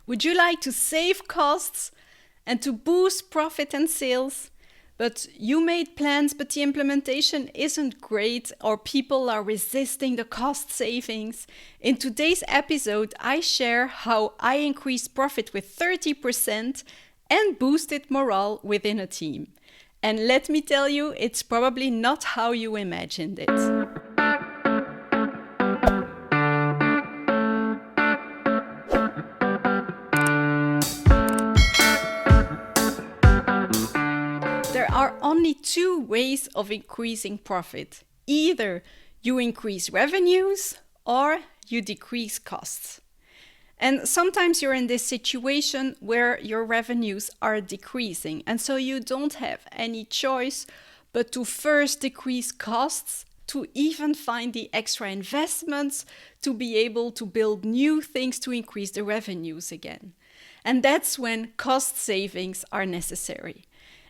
Would you like to save costs and to boost profit and sales? But you made plans, but the implementation isn't great, or people are resisting the cost savings. In today's episode, I share how I increased profit with 30% and boosted morale within a team. And let me tell you, it's probably not how you imagined it. There are only two ways of increasing profit. Either you increase revenues or you decrease costs. And sometimes you're in this situation where your revenues are decreasing, and so you don't have any choice but to first decrease costs, to even find the extra investments to be able to build new things to increase the revenues again. And that's when cost savings are necessary.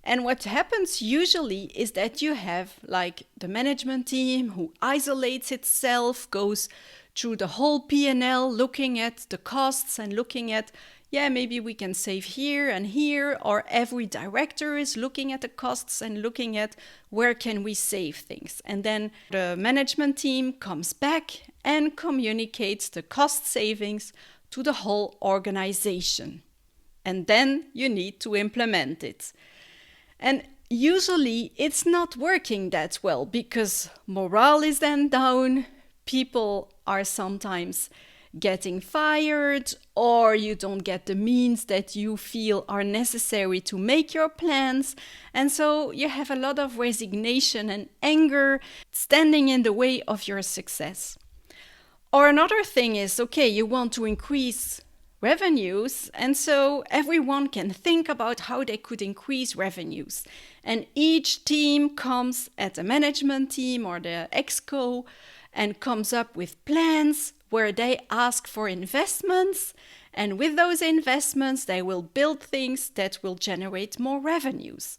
And what happens usually is that you have like the management team who isolates itself, goes through the whole P&L, looking at the costs and looking at, maybe we can save here and here, or every director is looking at the costs and looking at where can we save things. And then the management team comes back and communicates the cost savings to the whole organization. And then you need to implement it. And usually it's not working that well because morale is then down, people are sometimes getting fired, or you don't get the means that you feel are necessary to make your plans. And so you have a lot of resignation and anger standing in the way of your success. Or another thing is, you want to increase revenues, and so everyone can think about how they could increase revenues. And each team comes at the management team or the exco and comes up with plans where they ask for investments, and with those investments they will build things that will generate more revenues.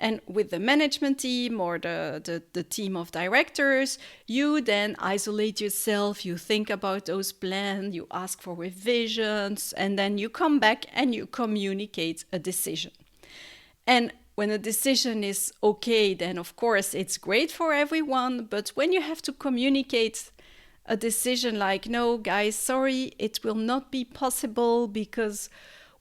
And with the management team or the team of directors, you then isolate yourself, you think about those plans, you ask for revisions, and then you come back and you communicate a decision. And when a decision is okay, then of course it's great for everyone, but when you have to communicate a decision like, no guys, sorry, it will not be possible because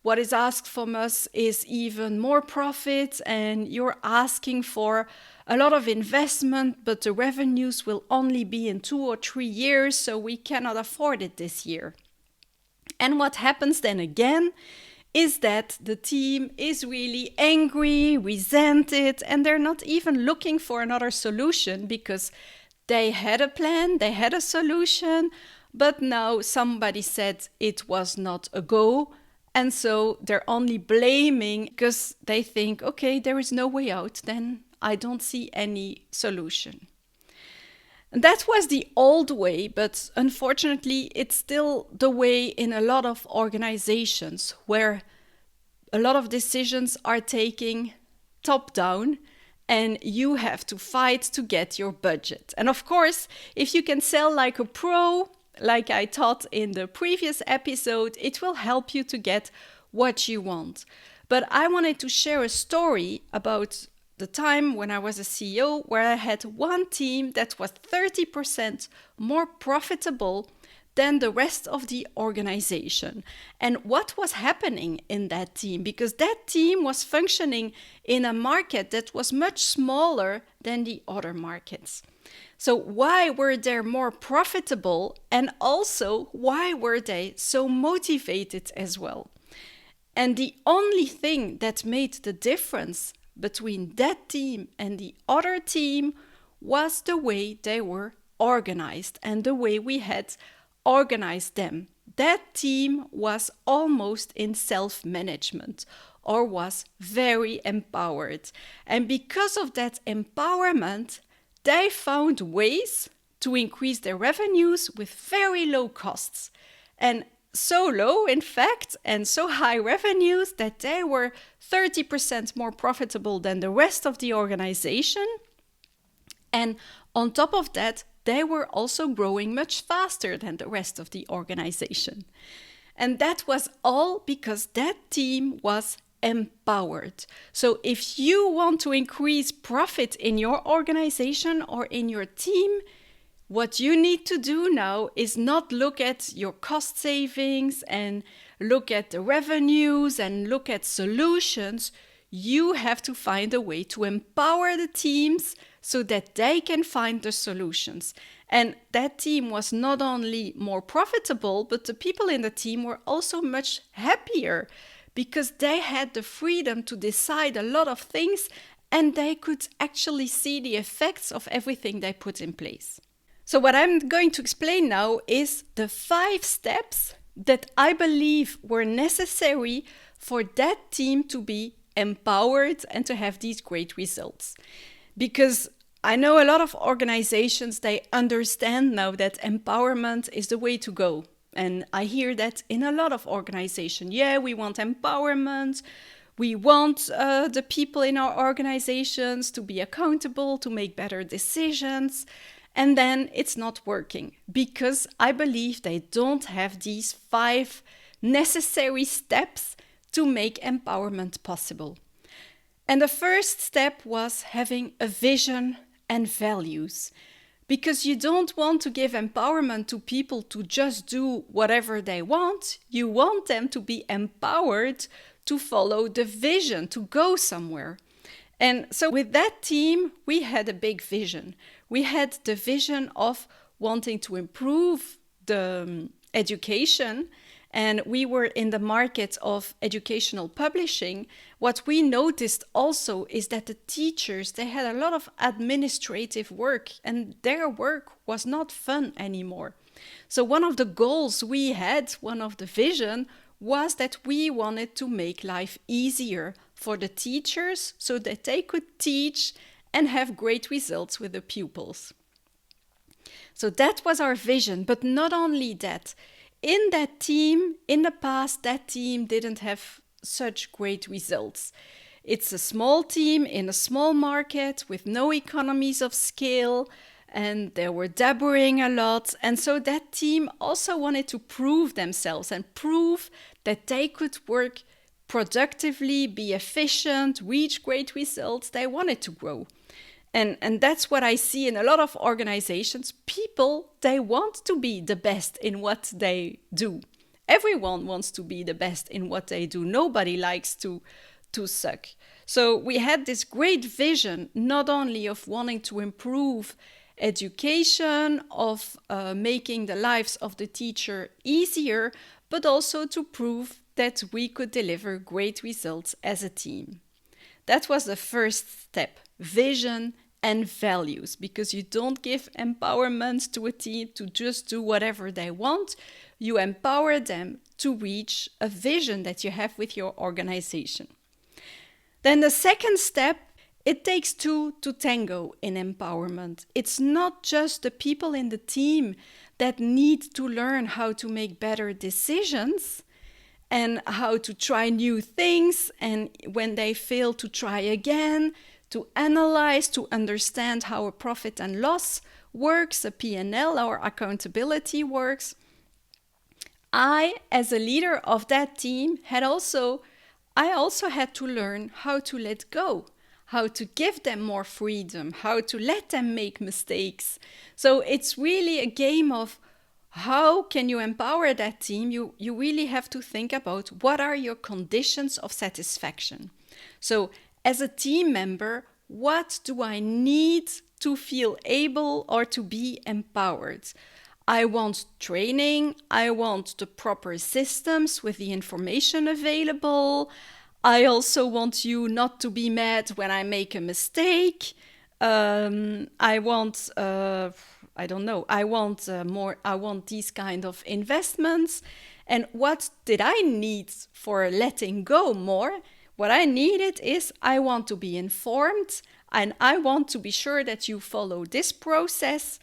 what is asked from us is even more profit, and you're asking for a lot of investment, but the revenues will only be in 2 or 3 years, so we cannot afford it this year. And what happens then again is that the team is really angry, resented, and they're not even looking for another solution because they had a plan, they had a solution, but now somebody said it was not a go. And so they're only blaming because they think, there is no way out, then I don't see any solution. And that was the old way, but unfortunately, it's still the way in a lot of organizations where a lot of decisions are taken top down and you have to fight to get your budget. And of course, if you can sell like a pro, like I taught in the previous episode, it will help you to get what you want. But I wanted to share a story about the time when I was a CEO where I had one team that was 30% more profitable than the rest of the organization. And what was happening in that team? Because that team was functioning in a market that was much smaller than the other markets. So why were they more profitable, and also why were they so motivated as well? And the only thing that made the difference between that team and the other team was the way they were organized and the way we had organized them. That team was almost in self-management or was very empowered. And because of that empowerment, they found ways to increase their revenues with very low costs. And so low, in fact, and so high revenues that they were 30% more profitable than the rest of the organization. And on top of that, they were also growing much faster than the rest of the organization. And that was all because that team was empowered. So if you want to increase profit in your organization or in your team, what you need to do now is not look at your cost savings and look at the revenues and look at solutions. You have to find a way to empower the teams so that they can find the solutions. And that team was not only more profitable, but the people in the team were also much happier because they had the freedom to decide a lot of things and they could actually see the effects of everything they put in place. So what I'm going to explain now is the 5 steps that I believe were necessary for that team to be empowered and to have these great results. Because I know a lot of organizations, they understand now that empowerment is the way to go. And I hear that in a lot of organizations. Yeah, we want empowerment. We want the people in our organizations to be accountable, to make better decisions. And then it's not working because I believe they don't have these 5 necessary steps to make empowerment possible. And the first step was having a vision and values, because you don't want to give empowerment to people to just do whatever they want. You want them to be empowered to follow the vision, to go somewhere. And so with that team, we had a big vision. We had the vision of wanting to improve the education, and we were in the market of educational publishing. What we noticed also is that the teachers, they had a lot of administrative work, and their work was not fun anymore. So one of the goals we had, one of the vision, was that we wanted to make life easier for the teachers so that they could teach and have great results with the pupils. So that was our vision, but not only that. In that team, in the past, that team didn't have such great results. It's a small team in a small market with no economies of scale, and they were dabbling a lot. And so that team also wanted to prove themselves and prove that they could work productively, be efficient, reach great results. They wanted to grow. And that's what I see in a lot of organizations. People, they want to be the best in what they do. Everyone wants to be the best in what they do. Nobody likes to suck. So we had this great vision, not only of wanting to improve education, of making the lives of the teacher easier, but also to prove that we could deliver great results as a team. That was the first step, vision and values, because you don't give empowerment to a team to just do whatever they want. You empower them to reach a vision that you have with your organization. Then the second step, it takes 2 to tango in empowerment. It's not just the people in the team that need to learn how to make better decisions and how to try new things, and when they fail, to try again, to analyze, to understand how a profit and loss works, a P&L, our accountability works. I, as a leader of that team, I also had to learn how to let go, how to give them more freedom, how to let them make mistakes. So it's really a game of how can you empower that team? You really have to think about what are your conditions of satisfaction. So as a team member, what do I need to feel able or to be empowered? I want training. I want the proper systems with the information available. I also want you not to be mad when I make a mistake. I want these kind of investments. And what did I need for letting go more? What I needed is I want to be informed, and I want to be sure that you follow this process.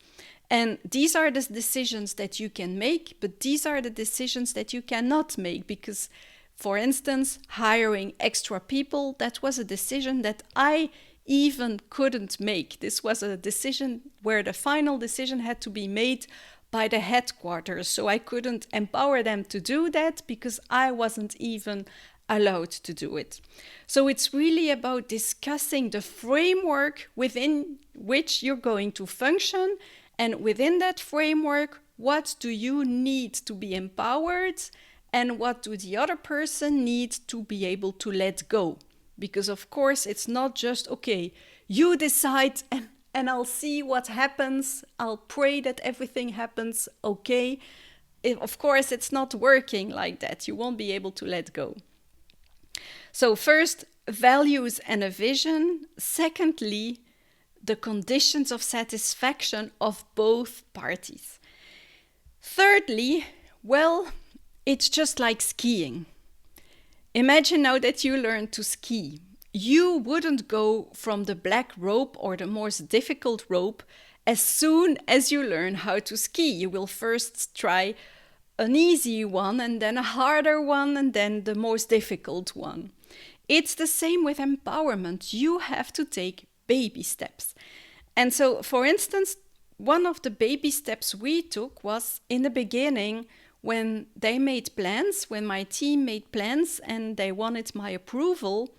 And these are the decisions that you can make, but these are the decisions that you cannot make because, for instance, hiring extra people, that was a decision that I even couldn't make. This was a decision where the final decision had to be made by the headquarters. So I couldn't empower them to do that because I wasn't even allowed to do it. So it's really about discussing the framework within which you're going to function. And within that framework, what do you need to be empowered? And what do the other person need to be able to let go? Because of course, it's not just, okay, you decide and I'll see what happens. I'll pray that everything happens okay. Of course, it's not working like that. You won't be able to let go. So first, values and a vision. Secondly, the conditions of satisfaction of both parties. Thirdly, well, it's just like skiing. Imagine now that you learn to ski. You wouldn't go from the black rope or the most difficult rope as soon as you learn how to ski. You will first try an easy one and then a harder one and then the most difficult one. It's the same with empowerment. You have to take baby steps. And so, for instance, one of the baby steps we took was in the beginning when they made plans, when my team made plans and they wanted my approval,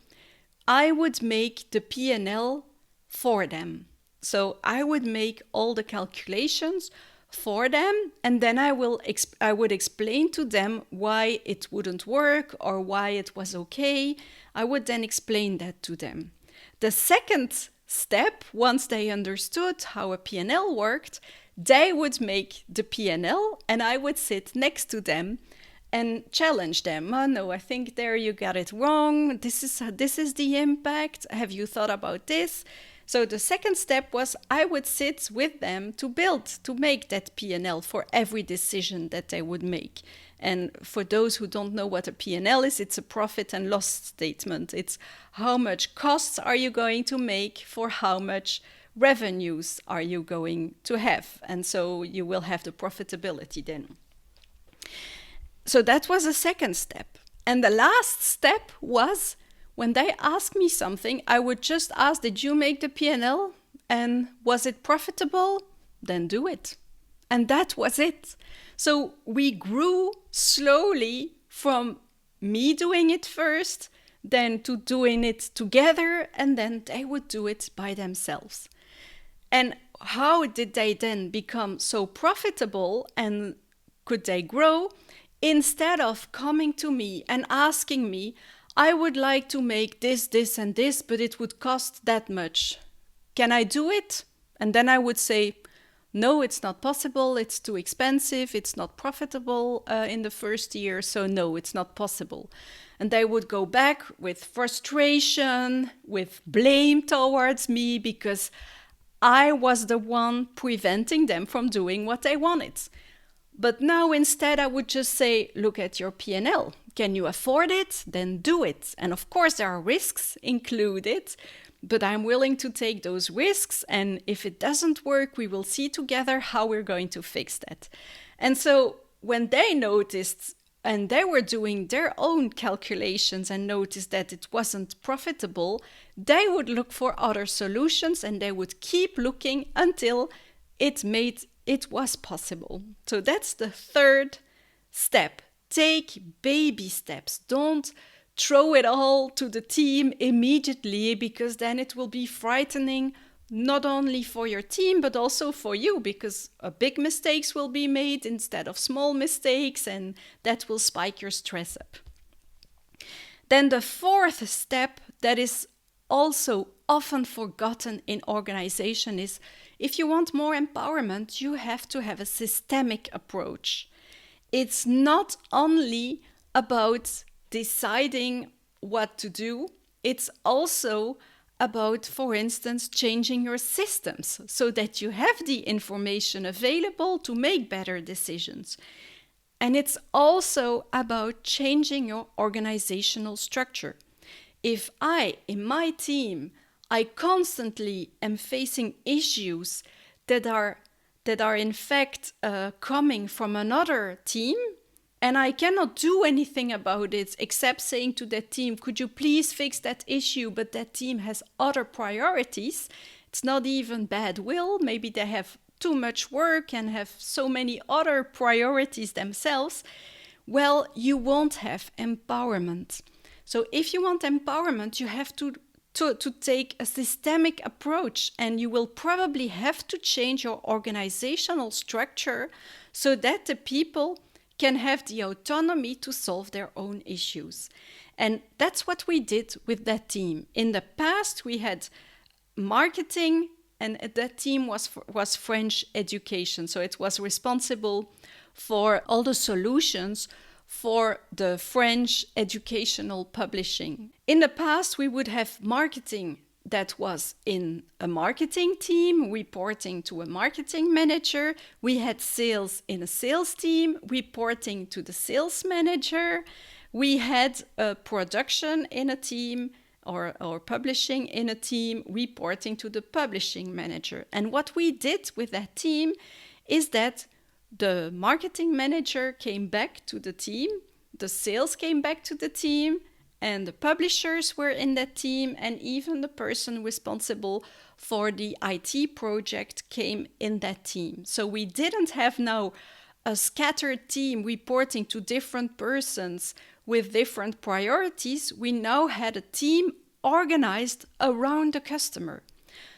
I would make the P&L for them. So I would make all the calculations for them, and then I would explain to them why it wouldn't work or why it was okay. I would then explain that to them. The second step, once they understood how a P&L worked, they would make the P&L and I would sit next to them and challenge them. Oh, no, I think there you got it wrong. This is the impact. Have you thought about this? So the second step was I would sit with them to make that P&L for every decision that they would make. And for those who don't know what a P&L is, it's a profit and loss statement. It's how much costs are you going to make for how much revenues are you going to have. And so you will have the profitability then. So that was a second step. And the last step was when they asked me something, I would just ask, did you make the P&L? And was it profitable? Then do it. And that was it. So we grew slowly from me doing it first, then to doing it together, and then they would do it by themselves. And how did they then become so profitable and could they grow? Instead of coming to me and asking me, I would like to make this, this, and this, but it would cost that much. Can I do it? And then I would say, no, it's not possible. It's too expensive. It's not profitable in the first year. So no, it's not possible. And they would go back with frustration, with blame towards me because I was the one preventing them from doing what they wanted. But now instead I would just say, look at your P&L. Can you afford it? Then do it. And of course there are risks included, but I'm willing to take those risks. And if it doesn't work, we will see together how we're going to fix that. And so when they noticed and they were doing their own calculations and noticed that it wasn't profitable, they would look for other solutions and they would keep looking until it was possible. So that's the third step. Take baby steps. Don't throw it all to the team immediately because then it will be frightening not only for your team but also for you because big mistakes will be made instead of small mistakes and that will spike your stress up. Then the fourth step that is also often forgotten in organization is if you want more empowerment, you have to have a systemic approach. It's not only about deciding what to do, it's also about, for instance, changing your systems so that you have the information available to make better decisions. And it's also about changing your organizational structure. If in my team, I constantly am facing issues that are in fact coming from another team, and I cannot do anything about it except saying to that team, could you please fix that issue? But that team has other priorities. It's not even bad will. Maybe they have too much work and have so many other priorities themselves, well, you won't have empowerment. So if you want empowerment, you have to take a systemic approach, and you will probably have to change your organizational structure so that the people can have the autonomy to solve their own issues. And that's what we did with that team. In the past, we had marketing, and that team was French education. So it was responsible for all the solutions for the French educational publishing. In the past, we would have marketing that was in a marketing team reporting to a marketing manager. We had sales in a sales team reporting to the sales manager. We had a production in a team or publishing in a team reporting to the publishing manager. And what we did with that team is that the marketing manager came back to the team, the sales came back to the team, and the publishers were in that team, and even the person responsible for the IT project came in that team. So we didn't have now a scattered team reporting to different persons with different priorities. We now had a team organized around the customer.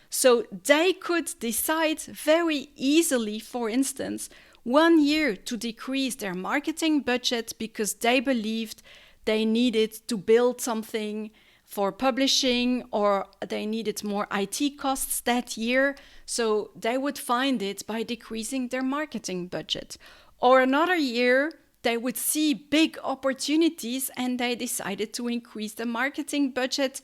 So they could decide very easily, for instance, 1 year to decrease their marketing budget because they believed they needed to build something for publishing, or they needed more IT costs that year. So they would find it by decreasing their marketing budget. Or another year, they would see big opportunities and they decided to increase the marketing budget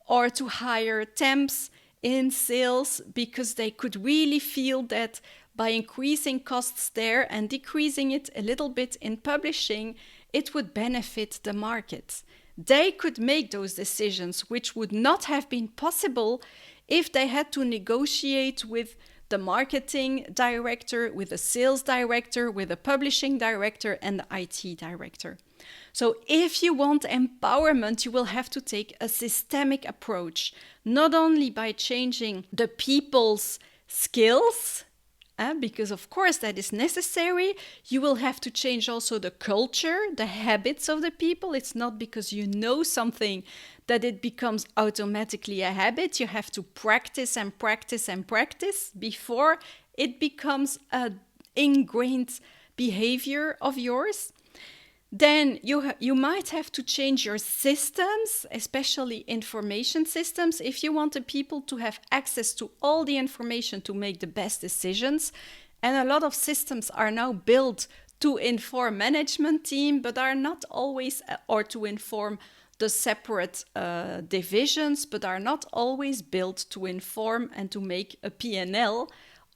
or to hire temps in sales because they could really feel that by increasing costs there and decreasing it a little bit in publishing, it would benefit the market. They could make those decisions, which would not have been possible if they had to negotiate with the marketing director, with the sales director, with the publishing director, and the IT director. So if you want empowerment, you will have to take a systemic approach, not only by changing the people's skills, because of course that is necessary. You will have to change also the culture, the habits of the people. It's not because you know something that it becomes automatically a habit. You have to practice and practice and practice before it becomes an ingrained behavior of yours. Then you might have to change your systems, especially information systems, if you want the people to have access to all the information to make the best decisions. And a lot of systems are now built to inform management team, but are not always, or to inform the separate divisions, but are not always built to inform and to make a P&L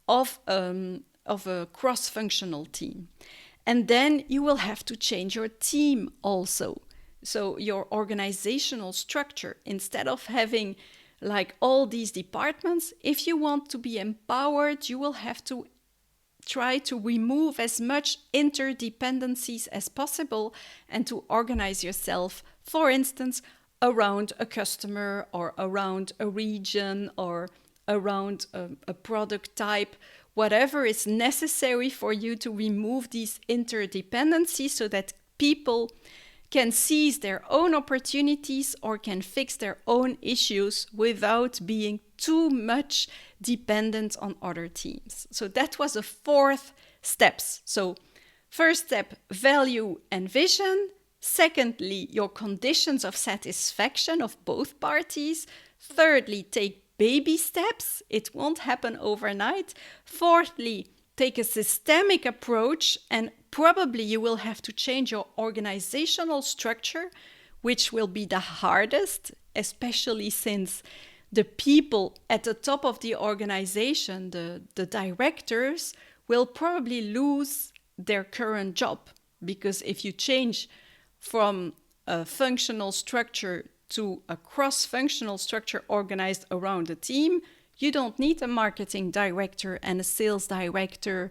of a cross-functional team. And then you will have to change your team also. So your organizational structure, instead of having like all these departments, if you want to be empowered, you will have to try to remove as much interdependencies as possible and to organize yourself, for instance, around a customer or around a region or around a product type, whatever is necessary for you to remove these interdependencies so that people can seize their own opportunities or can fix their own issues without being too much dependent on other teams. So that was the 4th steps. So first step, value and vision. Secondly, your conditions of satisfaction of both parties. Thirdly, take baby steps. It won't happen overnight. Fourthly, take a systemic approach, and probably you will have to change your organizational structure, which will be the hardest, especially since the people at the top of the organization, the directors, will probably lose their current job. Because if you change from a functional structure to a cross-functional structure organized around a team, you don't need a marketing director and a sales director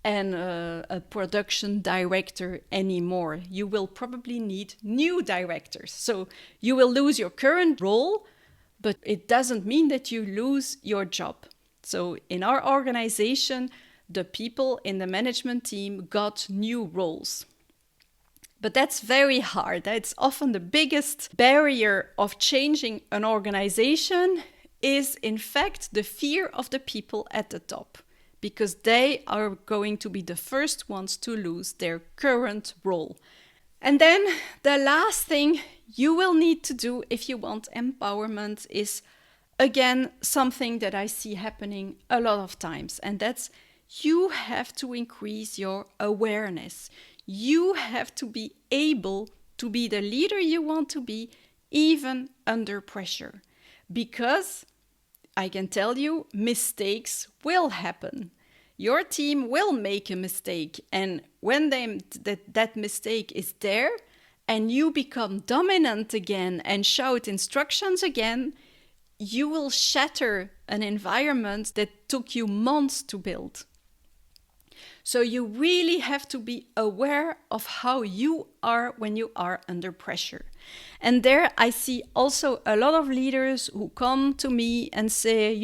and a production director anymore. You will probably need new directors. So you will lose your current role, but it doesn't mean that you lose your job. So in our organization, the people in the management team got new roles. But that's very hard. It's often the biggest barrier of changing an organization is, in fact, the fear of the people at the top, because they are going to be the first ones to lose their current role. And then the last thing you will need to do if you want empowerment is, again, something that I see happening a lot of times, and that's you have to increase your awareness. You have to be able to be the leader you want to be, even under pressure. Because I can tell you, mistakes will happen. Your team will make a mistake, and when that mistake is there, and you become dominant again and shout instructions again, you will shatter an environment that took you months to build. So you really have to be aware of how you are when you are under pressure. And there I see also a lot of leaders who come to me and say,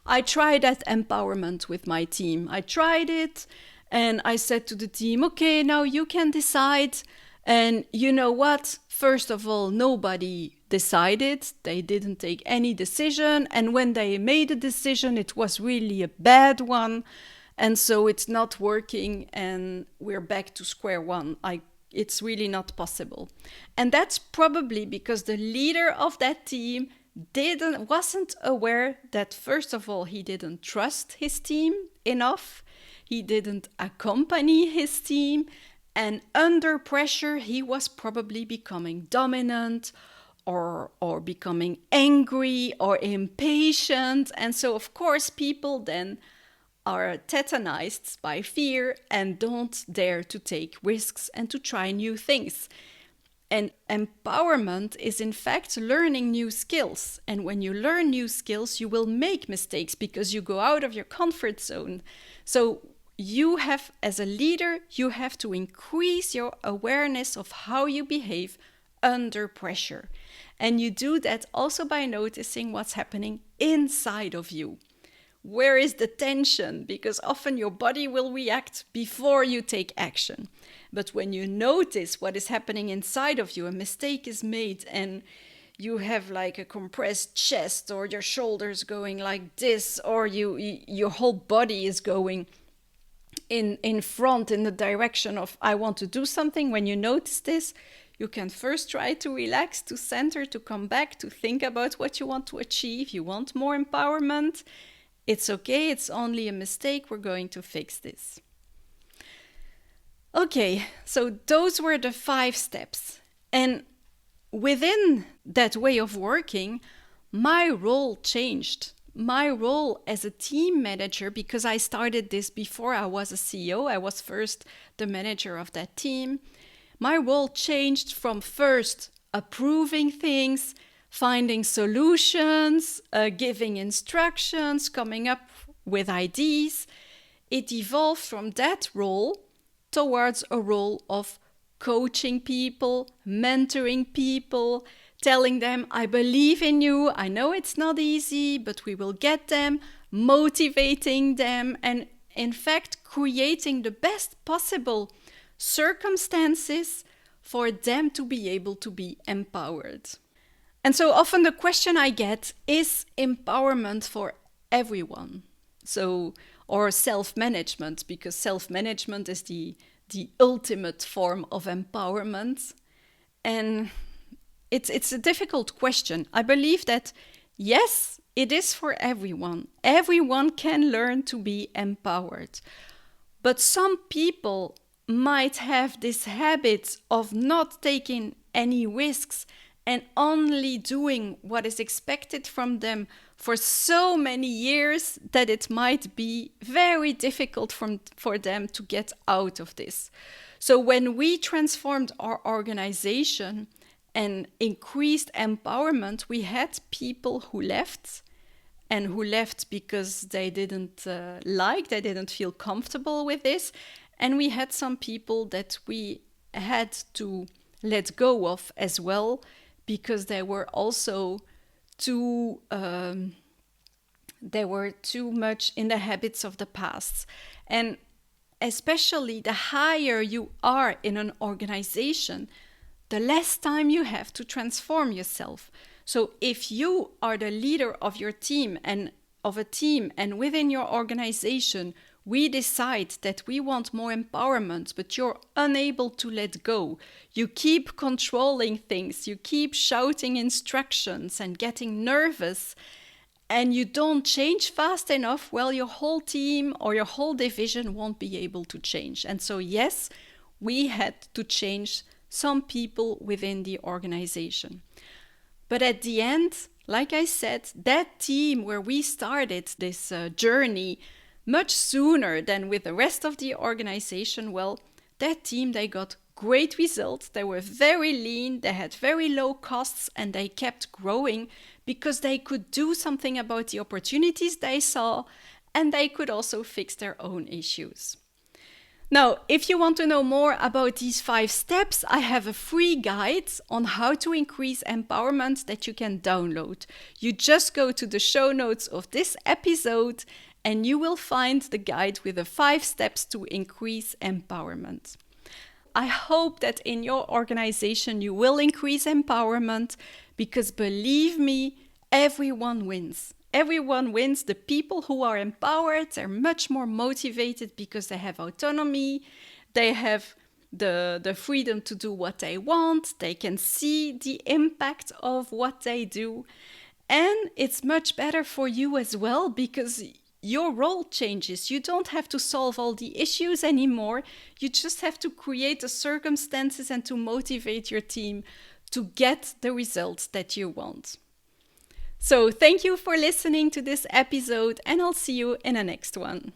I tried that empowerment with my team. I tried it and I said to the team, okay, now you can decide. And you know what? First of all, nobody decided. They didn't take any decision. And when they made a decision, it was really a bad one. And so it's not working and we're back to square one. It's really not possible. And that's probably because the leader of that team wasn't aware that, first of all, he didn't trust his team enough. He didn't accompany his team. And under pressure, he was probably becoming dominant or becoming angry or impatient. And so, of course, people then are tetanized by fear and don't dare to take risks and to try new things. And empowerment is, in fact, learning new skills. And when you learn new skills, you will make mistakes because you go out of your comfort zone. So you have, as a leader, you have to increase your awareness of how you behave under pressure. And you do that also by noticing what's happening inside of you. Where is the tension? Because often your body will react before you take action. But when you notice what is happening inside of you, a mistake is made and you have like a compressed chest, or your shoulders going like this, or your whole body is going in front in the direction of I want to do something. When you notice this, you can first try to relax, to center, to come back, to think about what you want to achieve. You want more empowerment. It's okay, it's only a mistake, we're going to fix this. Okay, so those were the 5 steps. And within that way of working, my role changed. My role as a team manager, because I started this before I was a CEO, I was first the manager of that team. My role changed from first approving things, finding solutions, giving instructions, coming up with ideas. It evolved from that role towards a role of coaching people, mentoring people, telling them, I believe in you, I know it's not easy, but we will get them, motivating them, and in fact, creating the best possible circumstances for them to be able to be empowered. And so often the question I get is empowerment for everyone. Or self-management, because self-management is the ultimate form of empowerment. And it's a difficult question. I believe that, yes, it is for everyone. Everyone can learn to be empowered. But some people might have this habit of not taking any risks and only doing what is expected from them for so many years that it might be very difficult for them to get out of this. So when we transformed our organization and increased empowerment, we had people who left, and who left because they didn't they didn't feel comfortable with this. And we had some people that we had to let go of as well, because they were also too They were too much in the habits of the past. And especially the higher you are in an organization, the less time you have to transform yourself. So if you are the leader of your team and of a team, and within your organization we decide that we want more empowerment, but you're unable to let go, you keep controlling things, you keep shouting instructions and getting nervous, and you don't change fast enough, well, your whole team or your whole division won't be able to change. And so, yes, we had to change some people within the organization. But at the end, like I said, that team where we started this journey much sooner than with the rest of the organization, well, that team, they got great results. They were very lean, they had very low costs, and they kept growing because they could do something about the opportunities they saw, and they could also fix their own issues. Now, if you want to know more about these 5 steps, I have a free guide on how to increase empowerment that you can download. You just go to the show notes of this episode and you will find the guide with the 5 steps to increase empowerment. I hope that in your organization you will increase empowerment, because believe me, everyone wins. Everyone wins. The people who are empowered, they're much more motivated because they have autonomy, they have the freedom to do what they want, they can see the impact of what they do, and it's much better for you as well because your role changes. You don't have to solve all the issues anymore. You just have to create the circumstances and to motivate your team to get the results that you want. So thank you for listening to this episode, and I'll see you in the next one.